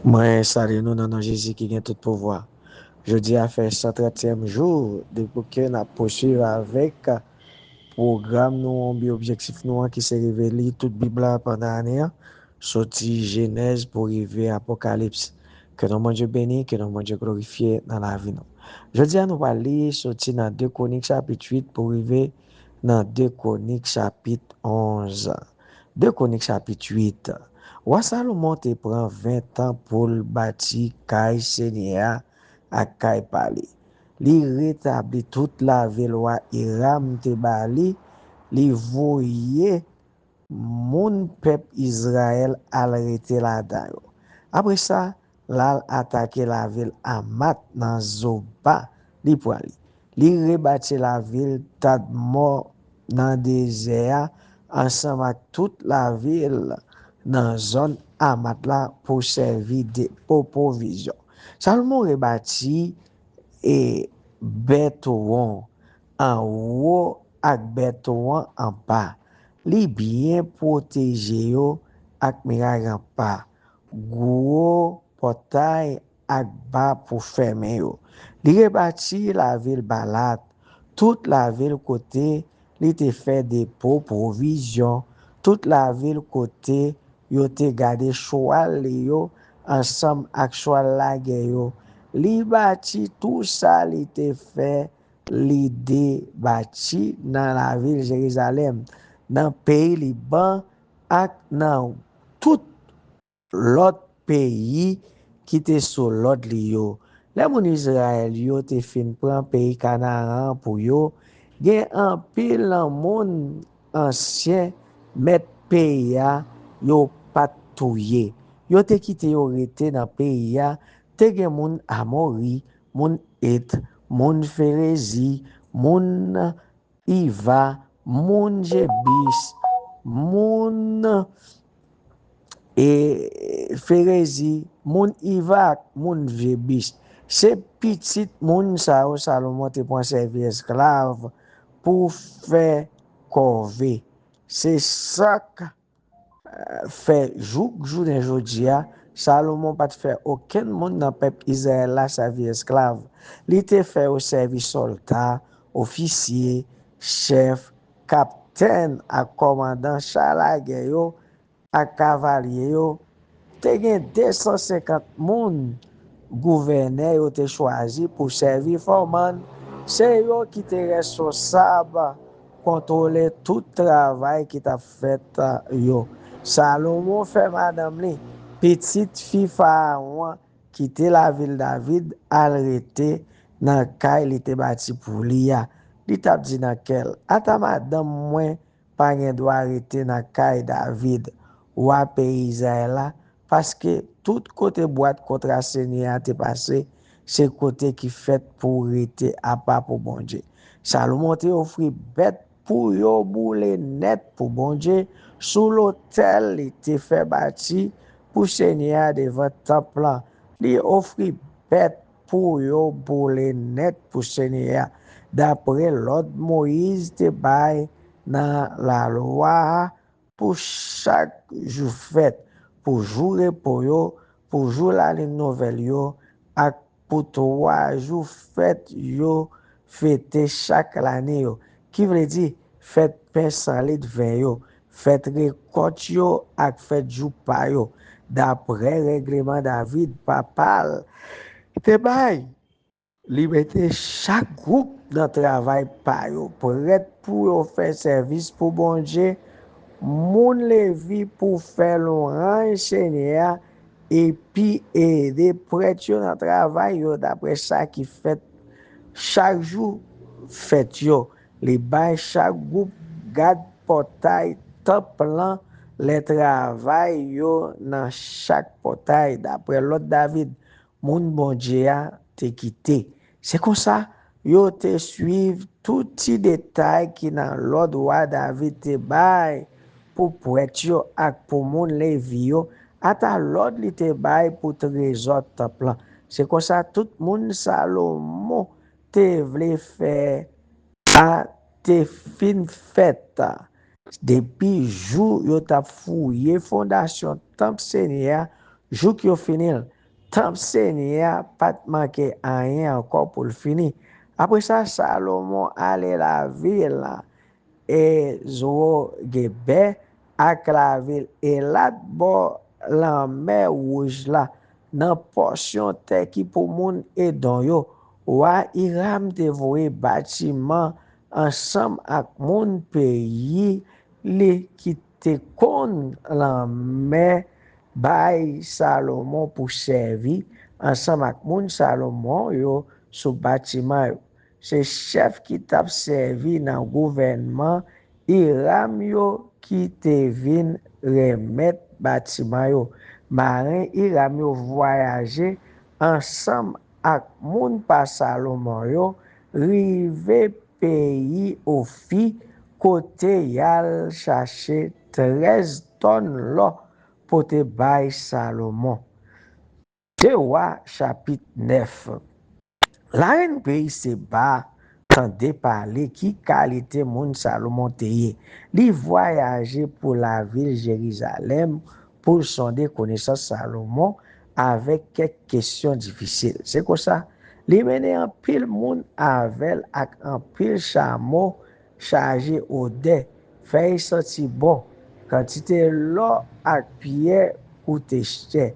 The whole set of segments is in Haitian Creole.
Moi, salut nous dans Jésus qui gagne tout pouvoir. Je dis à faire 130e jour depuis que nous poursuivons avec programme nous, objectif nous qui s'est révélé toute Bible pendant l'année, sorti Genèse pour arriver à Apocalypse. Que nous Dieu béni, que nous Dieu glorifié dans la vie. Je dis à nous parler, sorti dans 2 Chroniques chapitre 8 pour arriver dans 2 Chroniques chapitre 11. 2 Chroniques chapitre 8. Roi Salomon te prend 20 ans pour bâtir Caille Seigneur à Caille Palais. Li rétablit toute la ville roi Hiram te bali, li voye moun peuple Israël arrêté là-dedans. Après ça, l'al attaqué la ville Amat dans Zoba, li pour aller. Li rebâti la ville Tadmor dans désert ensemble avec toute la ville dans zone Amat là pour servir de provision. Salomon rebâti et Bétouan en haut ak Bétouan en bas. Li bien protégé yo ak miraille en bas. Gros portail ak bas pour fermer yo. Li rebâti la ville Balat. Toute la ville côté, li te fait dépôt provision. Toute la ville côté, yo te gade choual yo ensemble ak choual la yo. Li bâti tout ça li te fait l'idée bâti dans la ville Jérusalem, dans le pays Liban et dans tout l'autre pays qui était sur l'autre lieu. Les moun Israël yo te fin prend pays Canaan pour yo, gen un pile nan moun ancien met pays ya yo pat touye. Yo te kite yo rete dans pays ya, te gen moun Amori, moun Et, moun Ferezi, moun Iva, moun Jebis, moun Ferezi, moun Iva, moun Jebis. Se petit moun sa yo Salomon te pon servi esclave pour faire corvée. C'est ça fait jounen jodia, Salomon pas fait aucun monde dans peuple Israël là servi esclave. Li te fait au service soldat, officier, chef, capitaine, à commandant chalage yo, à cavalier yo. Te gen 250 moun gouverneur yo te choisi pour servir Foreman. C'est yo qui te responsable contrôler tout travail qui t'a fait yo. Salomon fait madame li, petite fille Pharaon quitter la ville David, arrêté dans kay li te bâti pour li ya. Li t'a dit dans quel ata madame moi pas gen doit arrêter dans kay David ou à pays Israël parce que tout côté boîte contre Seigneur te passé, c'est côté qui fait pour rester à part pour bon Dieu. Salomon te offri bête pour yo boule net pour bon Dieu sous l'autel il te fait bâti pour Seigneur devant temple. Il offri bête pour yo boule net pour Seigneur d'après l'ordre Moïse te bail dans la loi pour chaque jour fête, pour jour repos yo, pour jour la lune nouvelle yo, ak pour 3 jours fête yo fêter chaque année yo. Qui veut dire fête pain sans litre vin yo, fête récolte yo ak fête jour pa yo. D'après règlement David papal, te bail liberté chaque groupe dans travail pa yo, prêt pour yo faire service pour bon Dieu. Moun levi pour faire l'orange Seigneur et puis aider prêtre dans travail yo d'après ça qui fait chaque jour fait yo les bail chaque groupe garde portail top plan les travail yo dans chaque portail d'après l'autre David moun bon Dieu te quitté. C'est comme ça yo te suivre tout petit détail qui dans l'ordre roi David te bail pour prêtre yo ak pour moun levi yo ata l'ordre li te bail pour trésor temple. C'est comme ça tout moun Salomon te vle faire a te fin fête. Depuis jour yo t'a fouillé fondation temple Seigneur, jour qui yo finil, temple Seigneur pas manqué rien encore pour le finir. Après ça, Salomon allait la ville et Zorobabel ak la ville et là-bas la mer rouge là dans portion terre qui pour moun Edom yo wa Hiram te voye bâtiment ensemble ak moun pays li qui te kon la mer bay Salomon pour servir ensemble ak moun Salomon yo sous bâtiment yo. Se chef qui t'a servi dans le gouvernement, Hiram yo qui te vin remettre bâtiment yo. Marin Hiram yo voyager ensemble ak moun pa Salomon yo, rive pays au fi côté yal chercher 13 tonnes l'eau pour te bay Salomon. Te wa chapitre 9. La reine pays se ba tande parler qui qualité moun Salomon teye. Li voyager pour la ville Jérusalem pour sonder connaissance Salomon avec quelques questions difficiles. C'est comme ça. Li mene en pile moun avec ak en pile chameau chargé au dé. Fait sorti bon. Quantité l'eau ak pierre coûte cher.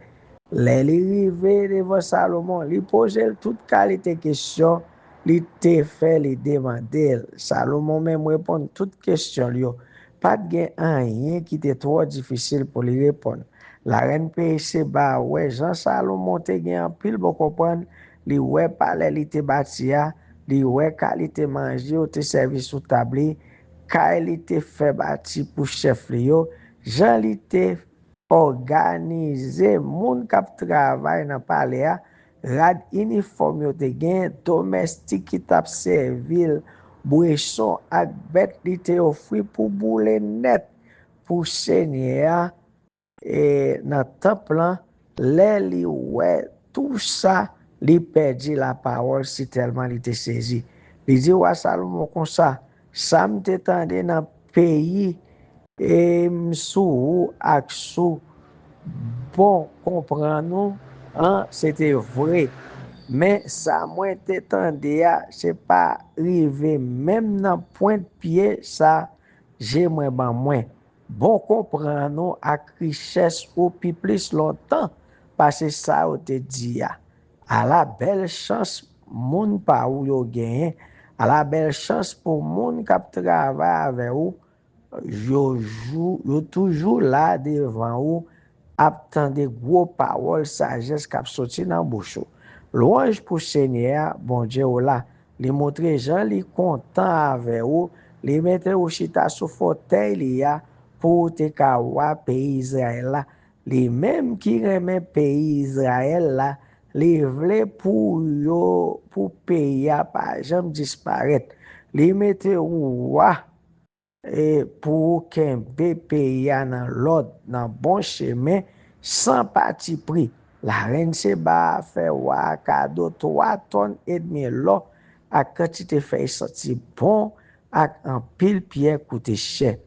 Les rivé devant Salomon, li pose toute qualité question, li te fait li demander. Salomon même répond toute question li yo. Pas de gen rien qui était trop difficile pour lui répondre. La reine PSC ba ouais Jean Salomon te gen en pile pour comprendre, li ouais palais li te bâti a, li ouais qualité manger ou te servi sous table, kay li te fait bâti pour chef li yo, Jean li te organize moun kap travay nan palais a, rad uniforme yo te gen, domestique qui tap servil, boisson ak bet li te offri pour boule net pour Seigneur et nan temple lan, lè li wè tout ça, li perdi la parole si tellement li te saisi. Li di wa Salomon kon ça, sa m'te tande nan pays et m'sou ak sou bon comprend nous hein, c'était vrai mais ça moi te tande a c'est pas rivé même dans point de pied ça j'ai moins ban moins bon comprend nous ak richesse ou pi plus longtemps parce que ça ou te dit à la belle chance moun pa ou yo gagné à la belle chance pour moun k'ap travay avec ou yo toujours là devant ou ap tande gros parole sagesse k'ap sorti dans bouche. Louange pour Seigneur, bon Dieu ou là, li montre Jean li content avec ou, li mette ou chita sous fauteuil li a pour te ka wa pays Israël là. Li même qui remet pays Israël là, li vle pour yo pour pays a pas jamais disparaître. Li mette ou wa et pour qu'un pays dans l'ordre, dans bon chemin, sans parti pris. La reine Seba fait wa cadeau 3 tonnes et demi l'eau à quantité fait sorti bon à un pile pierre coûte cher.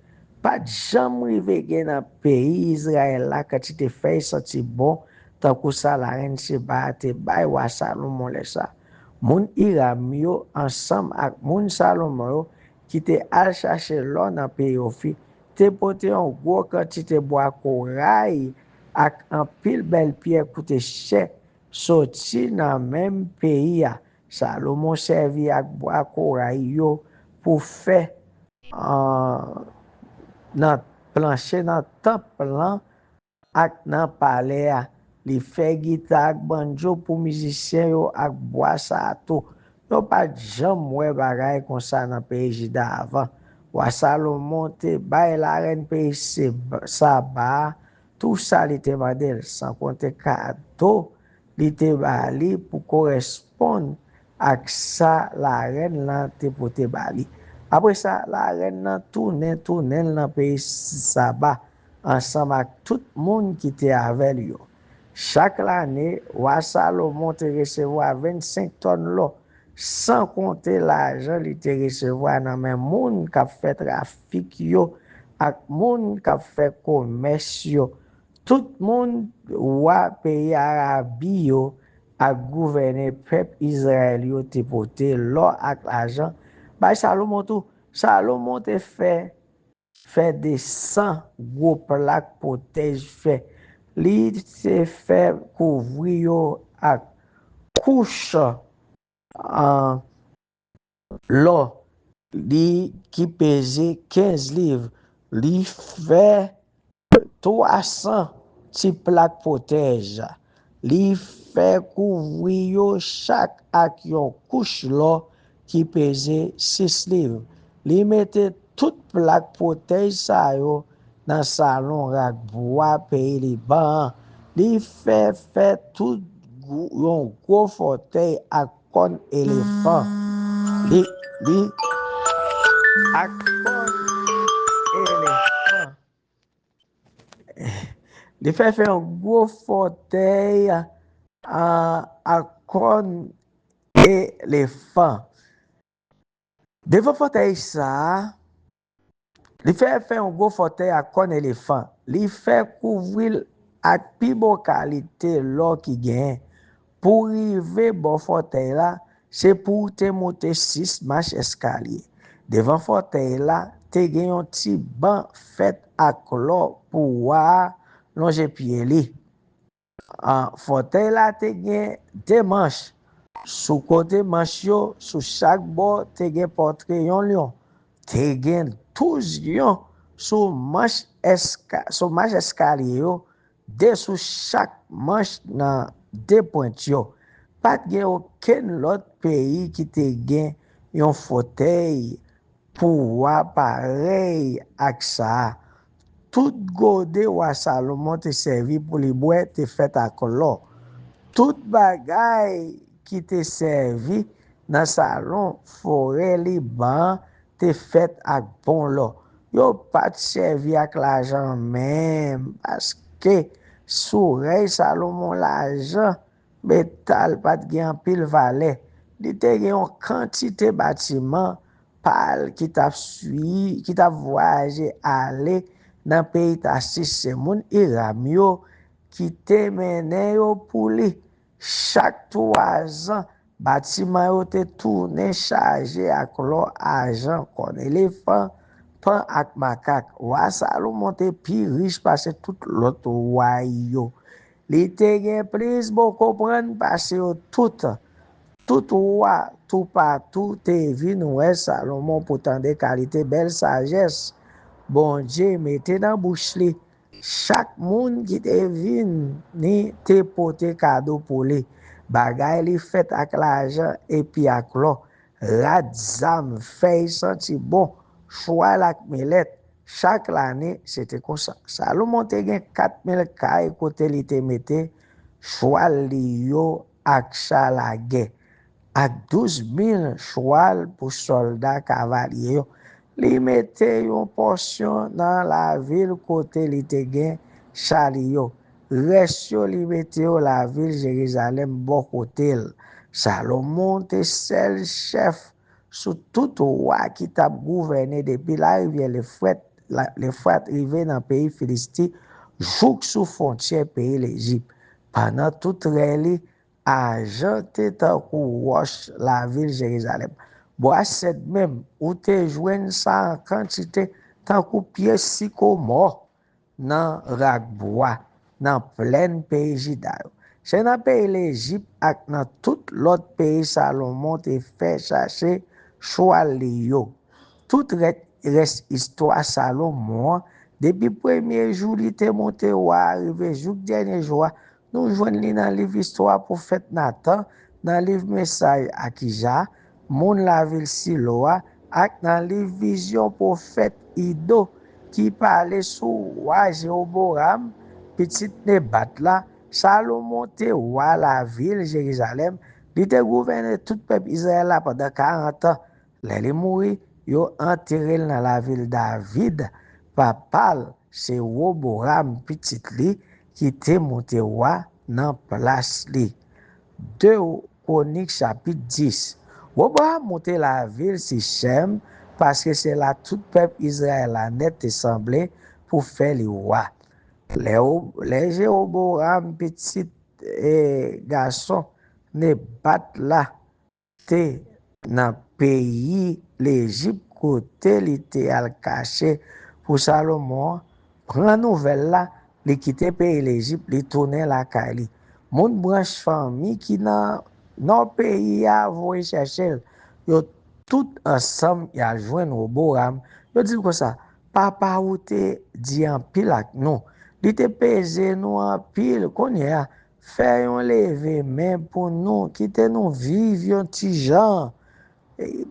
Pas de jamais rive dans pays Israël la quantité fait sorti bon tant que ça la reine Seba te bay wa Salomon le ça. Moun Hiram yo ensemble avec moun Salomon yo qui te al chercher l'eau dans pays au fi, te porté en gros quantité bois corail ak un pile belle pierre coûte cher sorti dans même pays a. Salomon servi ak bois corail yo pour faire dans plancher dans temple lan ak nan palais a. Li fait guitare ak banjo pour musicien yo ak bois sa tout. Yo pas jam wè bagay kon sa nan pays Juda avant. Wa Salomon te bay la reine pays sa ba, tout ça li te mandel, sans compter cadeau li te bali pour correspondre ak sa la reine lan te pote bali. Après ça, la reine nan tourne nan pays sa ba, ensemble ak tout moun qui te avec yo. Chaque année, wa Salomon te recevoir 25 tonnes l'eau, sans compter l'argent li te recevoir nan men moun k'ap fait trafic yo ak moun k'ap fait commerce yo. tout moun roi pays Arabi yo a gouverné peuple Israël yo te pote l'or ak l'argent. Bay Salomon tout, Salomon te fait des 100 gros plaques protège fait. Li te fait couvrir yo ak couche en l'or li qui pesait 15 livres. Li fait 300 ti plaques protège. Li fait couvrir yo chaque ak yon couche l'or qui pesait 6 livres. Li mette toute plaque protège sa yo dans salon rak bois pays Liban. Li fait tout yon gros fauteuil ak kon éléphant. Li ak kon éléphant. Li fait un gros fauteuil à corne éléphant. Devant fauteuil ça, li fait un gros fauteuil à corne éléphant. Li fait couvrir avec plus bonne qualité l'or qui gagne. Pour arriver bon fauteuil là, c'est pour te monter 6 marches escalier. Devant fauteuil là, te gen un petit banc fait à l'or pour voir longer pied li. Fauteuil là te gen 2 manches. Sous côté manche yo, sous chaque bord te gen portrait yon lion. Te gen 12 lions sous manche escalier yo, de sous chaque manche dans 2 points yo. Pas gen aucun autre pays qui te gen yon fauteuil pour pareil ak ça. Tout gode wa Salomon te servi pour les bois te fait à l'or. Tout bagay qui te servi dans salon forêt Liban te fait avec bon l'or. Yo pas servi avec l'argent même parce que sourey Salomon l'argent métal pas gen pile valeur. Li te gen une quantité bâtiment pal qui t'a voyagé aller dans pays tassis c'est moun Iram yo qui te mené yo pour li. Chaque 3 ans, bâtiment yo te tourné chargé avec l'or argent kon éléphant, pan ak macaque. Roi Salomon te pi riche parce que tout l'autre roi yo. Li te gen plus bon comprendre parce que tout roi, tout partout te vin ouais Salomon pour tant de qualité, belle sagesse. Bon Dieu mette dans bouche li. Chaque monde qui te vin ni te pote cadeau pour lui. Bagay li fait avec l'argent et puis avec l'or. Radzam fait senti bon. Choix la millet. Chaque année, c'était comme ça. Salomon te gen 4000 kay côté li te mette. Choix li yo ak chalage. Ak 12 000 cheval pour soldats cavaliers yo. Li mette yon portion dans la ville côté li te gen chariot. Reste yo li mette yo la ville Jérusalem bon côté. Salomon te seul chef sous tout roi qui t'a gouverné depuis la rivière l'Euphrate rivé dans le pays Philistin, jouk sous frontière pays l'Égypte. Pendant toute reli, argent te tankou roche la ville Jérusalem. Bois cette même ou te joine ça en quantité tankou pied sycomore dans rak bois dans plein pays Juda. C'est dans pays l'Égypte ak dans tout l'autre pays Salomon te fait chercher choix yo. Tout reste histoire Salomon depuis premier jour il te monté ou arrivé jour dernier jour nous joignons dans livre histoire prophète Nathan dans livre message Akija mon la ville Siloa ak dans livre vision prophète Ido qui parlait sur roi Jéroboam petit Nebat là Salomon te roi la ville Jérusalem il te gouverné tout peuple Israël là pendant 40 ans les mourir yo enterré dans la ville David papal c'est Roboram petit li qui te monté roi dans place li 2 Chroniques chapitre 10 Roboram monté la ville Sichem parce que c'est là tout peuple Israël a net semblé pour faire le roi Les Jéroboam petit garçon ne bat là te dans pays l'Égypte côté li te al caché pour Salomon prend nouvelle là li quitter pays l'Égypte li tourner la Cali mon branche famille qui dans pays a voye chercher yo tout ensemble y a joindre Roboam yo dit comme ça papa ou te dit en pile ak non li te pese nous en pile qu'on y a faire yon lever main pour nous quitter nous vivre un petit gens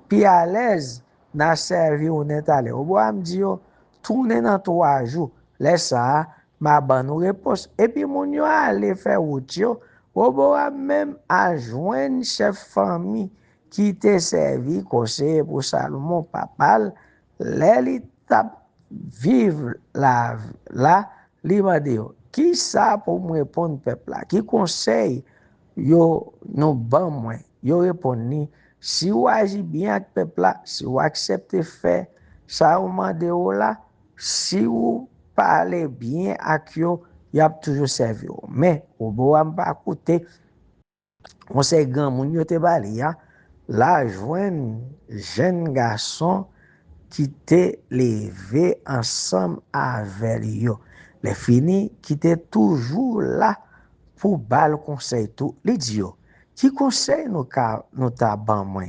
puis à l'aise n'a servi on est allé au bois me dit yo tourner dans 3 jours laisse ça ma ban nous réponse et puis mon yo aller faire route yo au bois même à joindre chef famille qui te servi conseiller pour Salomon papa les vivre là li m'a dit qui ça pour me répondre peuple là qui conseille yo non ban moi yo répondre si vous agissez bien avec le peuple, si vous acceptez faire ça, vous demandez là, si vous parlez bien avec eux, il y a toujours servi. Mais, au bout de pas écouter, on sait grand moun yo te bali, là, jouen jeune garçon qui te levé ensemble avec eux. Les fini qui étaient toujours là pour bal conseil tout. Les dit qui conseille nous ta ban moi?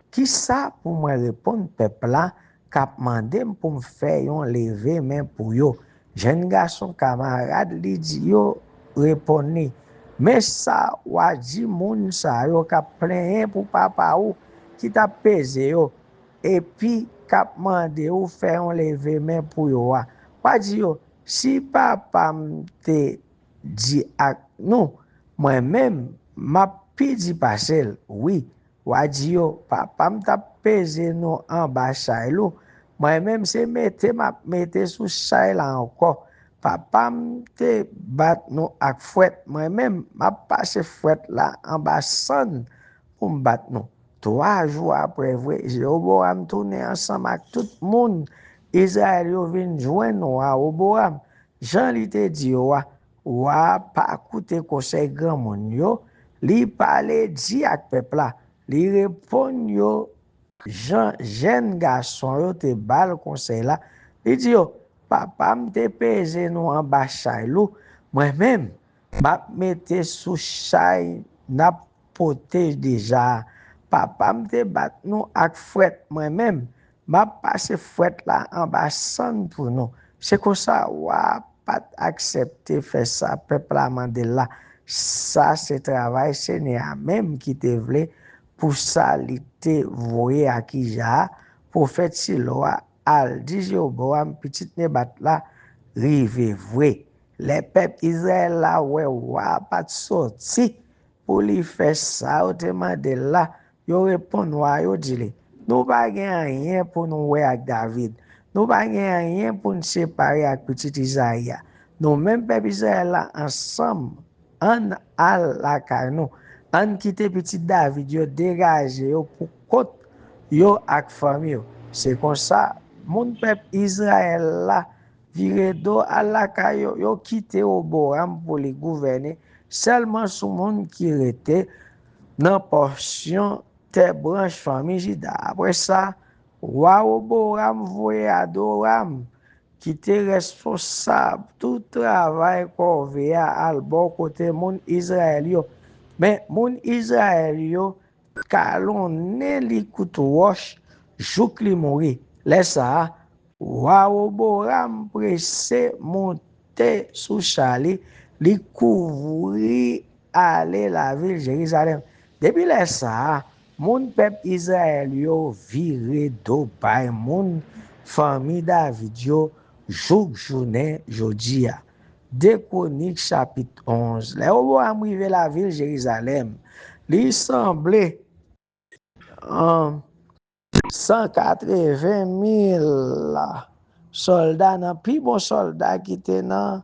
Qui ça pour moi répondre peuple là qu'a demandé pour me faire yon lever main pour yo. Jeune garçon camarade li dit yo répondre mais ça wa di moun sa yo ka plein pour papa ou qui t'a pesé yo et puis qu'a demandé ou faire yon lever main pour yo wa. Pas di yo si papa te dit ak nous moi-même m'a pidi passer oui wadi yo papa m'ta pesé nous en bas chailou moi-même c'est mette sous chail là encore papa m'te bat nous ak fouette moi-même m'a passé fouette là en bas son pour me battre nous 3 jours après vrai Jéroboam tourner ensemble avec tout le monde Israël yo vinn joindre nous à Roboam Jean li te dit wa pas écouter conseil grand monde yo li parler dit ak peuple là li répond yo jeune garçon yo te bal conseil là li dit yo papa m'te pesé nous en bas chailou moi même m'a mette sous chay n'a poté déjà papa m'te bat nous ak fouette moi même m'a passé fouette là en bas sans pour nous c'est comme ça wa pas accepter faire ça peuple a mandé là ça c'est travail Seigneur même qui te voulait pour ça li te voye à qui ja pour faire si loi al dit Jéroboam petit ne bat là rive vrai les peuples Israël là ouais wa pas sorti pour lui faire ça autrement de là yo répond wa yo dit nous pas gain rien pour nous ouais avec David nous pas gain rien pour nous séparer avec petit Isaïe nous même peuple Israël là ensemble en al la nous an quitte petit David yo dégagé yo pour côte yo ak famille yo c'est comme ça mon peuple Israël là viré do à la caillou yo quitté au Boram pour les gouverner seulement sous monde qui était dans portion tes branches famille Juda après ça roi au Boram voyé Adoram qui était responsable tout travail qu'on veut à bon côté mon Israël yo mais mon Israël yo kalon ne li roche jouk li mori laisse ça Waoboram pressé monter sous Charlie li couvrir aller la ville Jérusalem depuis laisse ça mon peuple Israël yo viré do bay mon famille David yo jouk journée jodia 2 Chroniques chapitre 11. Les Roboam arrivé la ville Jérusalem. Il semblait 180 000 soldats, nan plus bon soldat qui étaient dans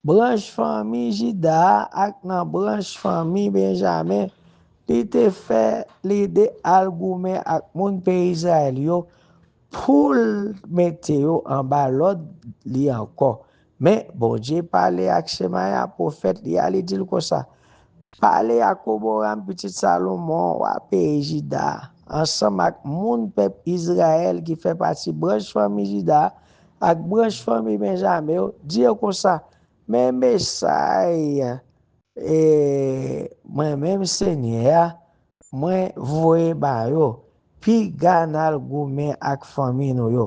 branche famille Juda ak dans branche famille Benjamin. Il te fait l'idée algoumen ak mon pays Israël yo pour mettre yo en bas l'autre li encore. Mais bon Dieu parlait avec Shemaya, prophète, il a dit comme ça. Parler à Koboram, petit Salomon, à pays Juda, ensemble avec mon peuple Israël qui fait partie de branche famille Juda, avec branche famille Benjamin, dire comme ça, mais message, et moi-même Seigneur, moi voye ba yo, puis ganal goumen ak famille nou yo,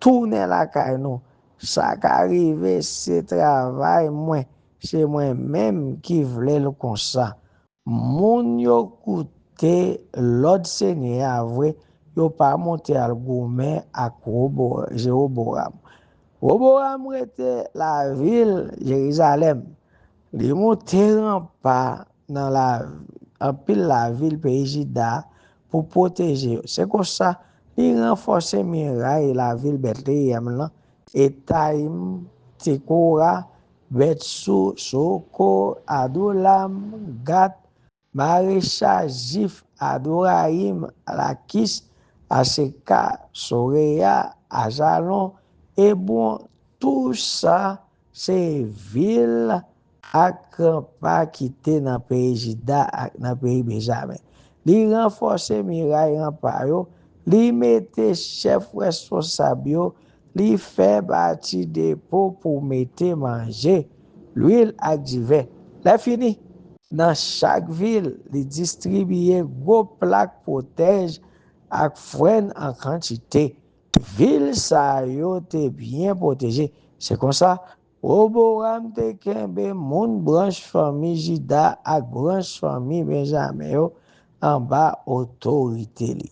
tourne la kay nou, ça qu'arrive c'est travail moi, c'est moi-même qui vle le comme ça. Moun yo koute l'autre Seigneur vrai, yo pas monté al goumen ak Jéroboam. Roboam était la ville Jérusalem. Li monte pas dans en pile la ville pays Juda pour protéger. C'est comme ça, il renforce muraille la ville Bethléem là, et Taïm, Tekora, Betsou, Soko, Adulam, Gat, Maréchal, Zif, Adoraïm, Lakis, Aseka, Soreya, Ajalon, et bon, tout ça, c'est ville ak pa kite nan pays Juda ak nan pays Benjamin. Li renforce miraille rempart yo, li mette chef responsable yo, li fait bâti dépôt pour mette manger, l'huile ak divin. La fini. Dans chaque ville, li distribuye gros plaque protège ak freine en quantité. Ville sa yo te bien protégé. C'est comme ça. Roboam te kembe moun branche famille Juda ak branche famille Benjamin yo en bas autorité li.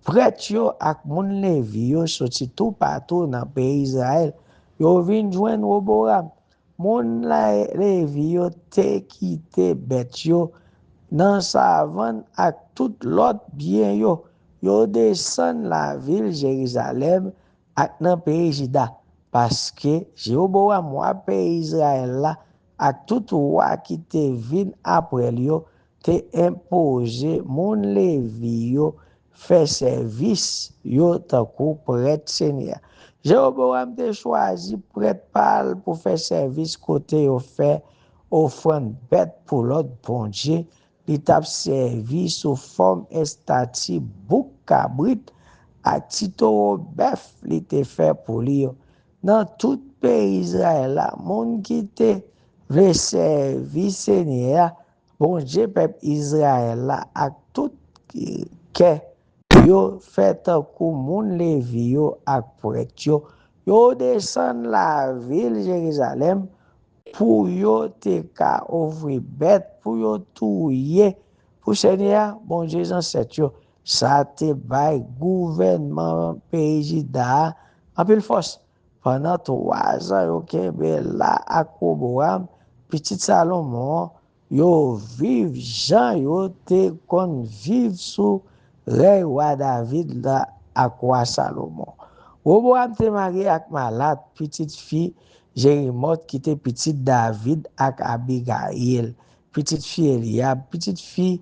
Prêtre yo ak moun Levi yo sorti tout partout dans pays Israël. Yo vin joindre Roboam. Moun Levi yo te quitté bête yo dans savane ak tout l'autre bien yo. Yo descend la ville Jérusalem ak nan pays Juda. Parce que Jéroboam wa pays Israël là ak tout roi qui te vin après yo te imposé moun Lévi yo fait service yo takou prêtre Seigneur. Jéroboam te choisi prêtre pal pour faire service côté yo fait offrande bête pour l'autre bon Dieu. Li tap servi sous forme estati bouc cabrit ak titoro bœuf li te fait pour li yo. Dans tout pays Israël là, moun qui te vle servi Seigneur, bon Dieu peuple Israël là, ak tout ke yo fait takou moun Levi yo ak prêtre yo, yo descend la ville Jérusalem pour yo te ka ouvrir bête pour yo touyer pour Seigneur bon Dieu ancêtre yo. Ça te bay gouvernement pays Juda en pile force. Pendant 3 ans, yo kembe la ak Roboam, petit Salomon, yo vive Jean yo te kon vive sous roi David la ak roi Salomon. Roboam te marié ak malade petite fille Jérémoth qui était petite David ak Abigail, petite fille Eliab, petite fille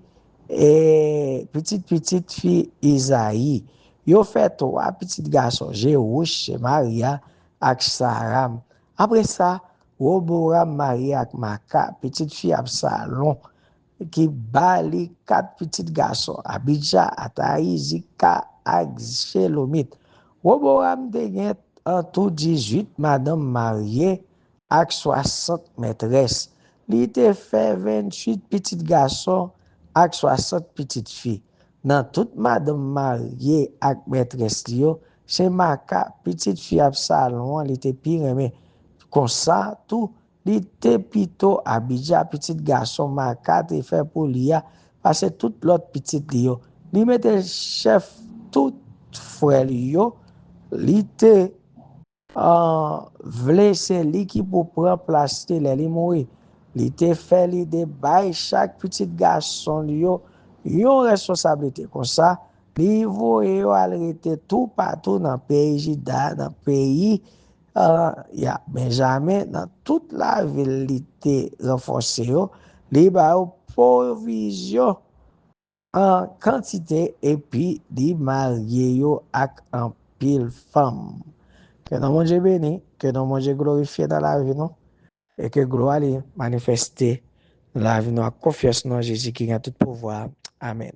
Isaïe. Yo fait 3 petits garçons, Jérouche, Maria ak Saram. Après ça, Roboam marié ak Maka, petite fille Absalom, qui bali 4 petits garçons, Abijah, Ataï, Zika ak Shelomit. Roboam te gen en tout 18 madame mariée ak 60 maîtresses. Li te fait 28 petits garçons ak 60 petites filles. Dans toute madame mariée ak maîtresse li yo, c'est Maka, petite fille Absalom, li te pi reme. Comme ça, tout, li te pito Abijah, petit garçon Maka te fait pour Lia, parce que tout l'autre petit li yo. Li mette chef tout frère li yo, li te vle se li ki pou pran place te li mouri. Li te fait li de bay chaque petit garçon li yo yon responsabilité. Comme ça, li voye yo al rete tout partout dans pays Juda, dans pays ya Benjamin, dans toute la ville li te renforcé yo, li ba yo provision en quantité et puis li marié yo ak en pile femme. Que non mon Dieu béni, que non mon Dieu glorifié dans la vie, non? Et que gloire est manifestée dans la vie, nous, à confiance dans Jésus qui a tout pouvoir. Amen.